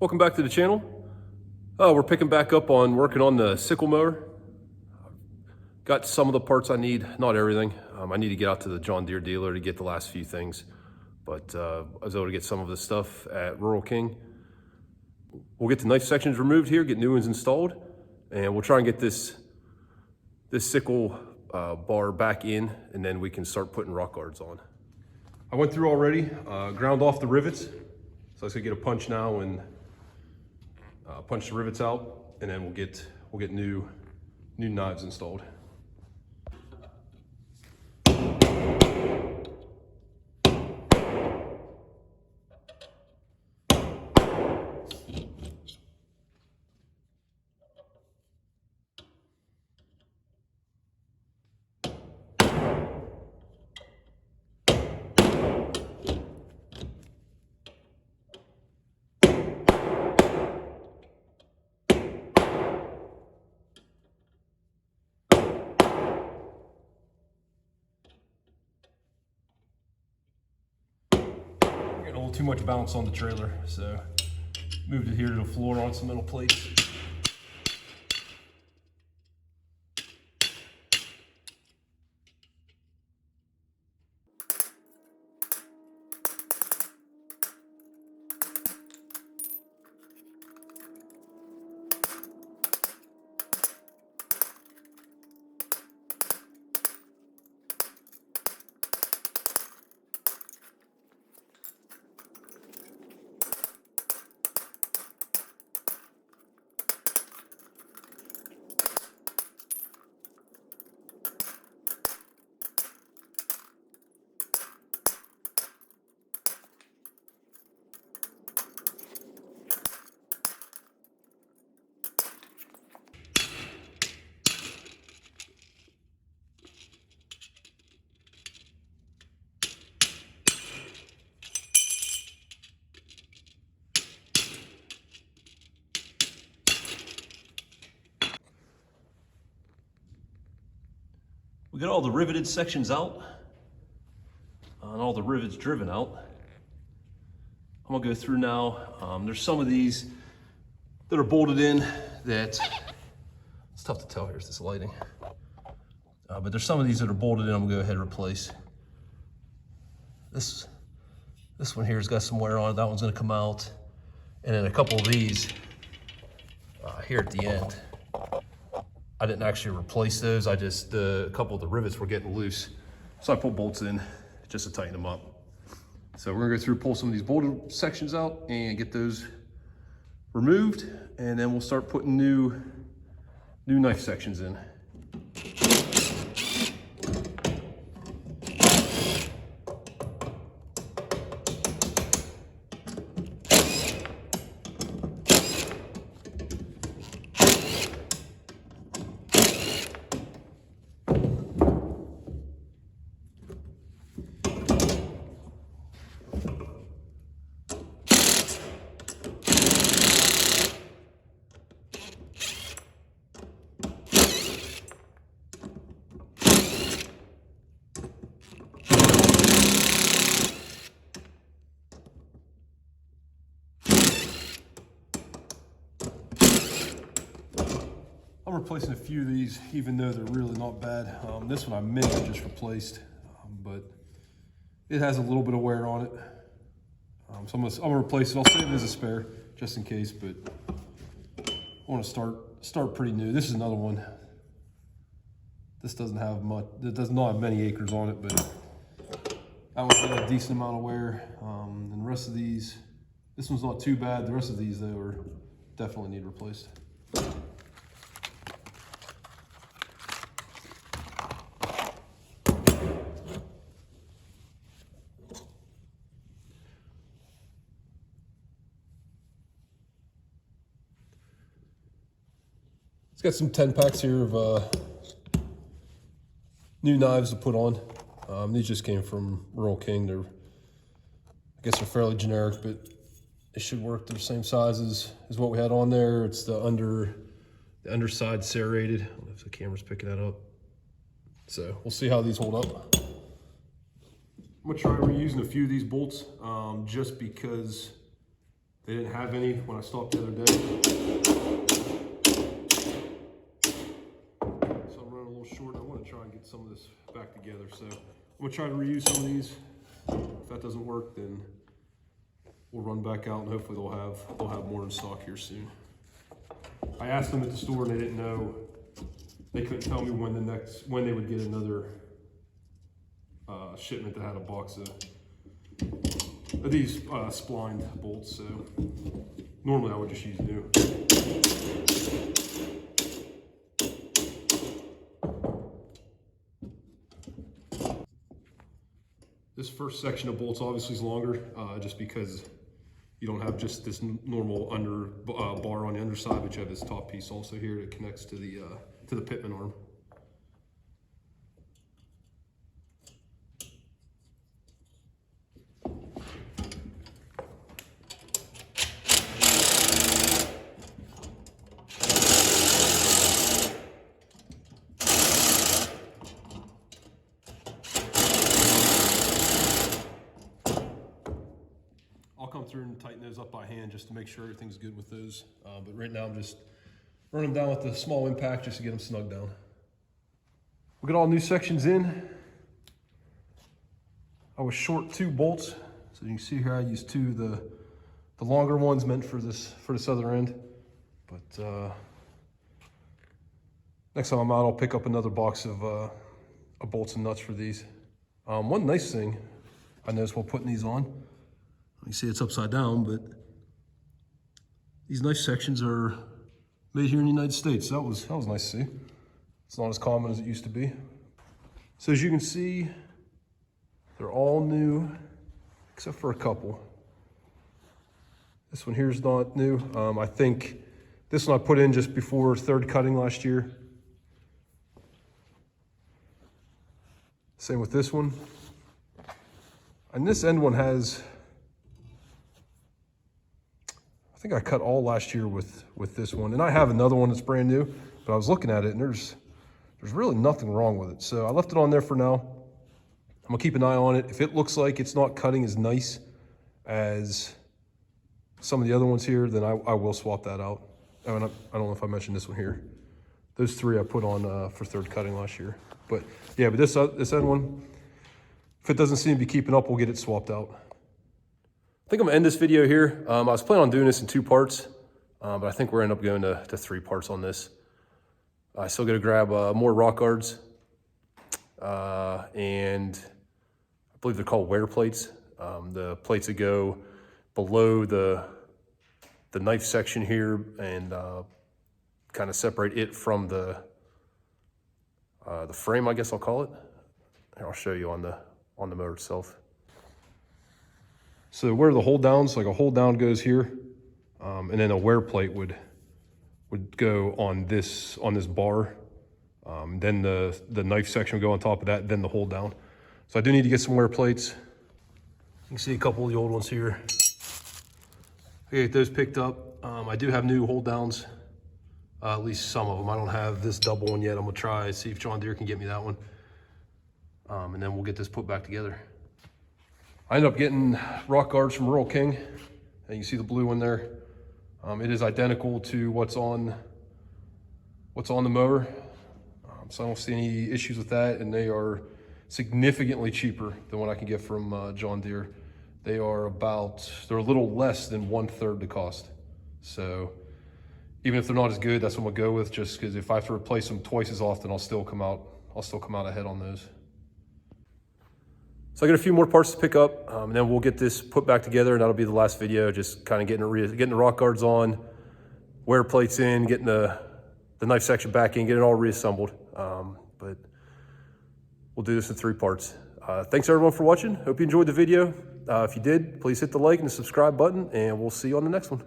Welcome back to the channel. We're picking back up on working on the sickle mower. Got some of the parts I need, not everything. I need to get out to the John Deere dealer to get the last few things, but I was able to get some of the stuff at Rural King. We'll get the knife sections removed here, get new ones installed, and we'll try and get this sickle bar back in, and then we can start putting rock guards on. I went through already, ground off the rivets, so I was gonna get a punch now and punch the rivets out, and then we'll get new knives installed. A little too much bounce on the trailer, so moved it here to the floor on some metal plates. We got all the riveted sections out and all the rivets driven out. I'm gonna go through now. There's some of these that are bolted in that, it's tough to tell here, it's this lighting. But there's some of these that are bolted in I'm gonna go ahead and replace. This one here has got some wear on it, that one's gonna come out. And then a couple of these here at the end. I didn't actually replace those. I just, a couple of the rivets were getting loose. So I put bolts in just to tighten them up. So we're gonna go through, pull some of these bolted sections out and get those removed. And then we'll start putting new knife sections in. I'm replacing a few of these, even though they're really not bad. This one I meant to just replaced, but it has a little bit of wear on it. So I'm gonna replace it. I'll save it as a spare, just in case, but I wanna start pretty new. This is another one. This doesn't have much, it does not have many acres on it, but that one's got a decent amount of wear. And the rest of these, this one's not too bad. The rest of these, though, are definitely need replaced. It's got some 10 packs here of new knives to put on. These just came from Rural King. I guess they're fairly generic, but they should work. They're the same size as what we had on there. It's the underside serrated. I don't know if the camera's picking that up. So we'll see how these hold up. I'm gonna try reusing a few of these bolts just because They didn't have any when I stopped the other day. So I'm running a little short. I want to try and get some of this back together. So I'm gonna try to reuse some of these. If that doesn't work, then we'll run back out and hopefully they'll have more in stock here soon. I asked them at the store and they didn't know. They couldn't tell me when they would get another shipment that had a box of these splined bolts. So normally I would just use new. This first section of bolts obviously is longer, just because you don't have just this normal bar on the underside, but you have this top piece also here that connects to the pitman arm. I'll come through and tighten those up by hand just to make sure everything's good with those. But right now I'm just running them down with the small impact just to get them snugged down. We'll get all new sections in. I was short 2 bolts. So you can see here I used 2 of the longer ones meant for this other end. But next time I'm out, I'll pick up another box of bolts and nuts for these. One nice thing I noticed while putting these on, you see it's upside down, but these knife sections are made here in the United States. That was nice to see. It's not as common as it used to be. So as you can see, they're all new, except for a couple. This one here is not new. I think this one I put in just before third cutting last year. Same with this one. And this end one has, I think I cut all last year with this one. And I have another one that's brand new, but I was looking at it and there's really nothing wrong with it. So I left it on there for now. I'm gonna keep an eye on it. If it looks like it's not cutting as nice as some of the other ones here, then I will swap that out. I don't know if I mentioned this one here. Those 3 I put on for third cutting last year. But yeah, but this end one, if it doesn't seem to be keeping up, we'll get it swapped out. I think I'm gonna end this video here. I was planning on doing this in 2 parts, but I think we're ending up going to 3 parts on this. I still gotta grab more rock guards, and I believe they're called wear plates. The plates that go below the knife section here and kind of separate it from the frame, I guess I'll call it. Here, I'll show you on the motor itself. So where the hold downs, like a hold down goes here, and then a wear plate would go on this bar. Then the knife section would go on top of that, then the hold down. So I do need to get some wear plates. You can see a couple of the old ones here. I get those picked up. I do have new hold downs, at least some of them. I don't have this double one yet. I'm gonna try see if John Deere can get me that one. And then we'll get this put back together. I ended up getting rock guards from Rural King, and you see the blue one there. It is identical to what's on the mower, so I don't see any issues with that, and they are significantly cheaper than what I can get from John Deere. They're a little less than 1/3 the cost. So even if they're not as good, that's what I'm gonna go with, just because if I have to replace them twice as often, I'll still come out ahead on those. So I got a few more parts to pick up, and then we'll get this put back together, and that'll be the last video, just kind of getting the rock guards on, wear plates in, getting the knife section back in, getting it all reassembled. But we'll do this in 3 parts. Thanks everyone for watching. Hope you enjoyed the video. If you did, please hit the like and the subscribe button, and we'll see you on the next one.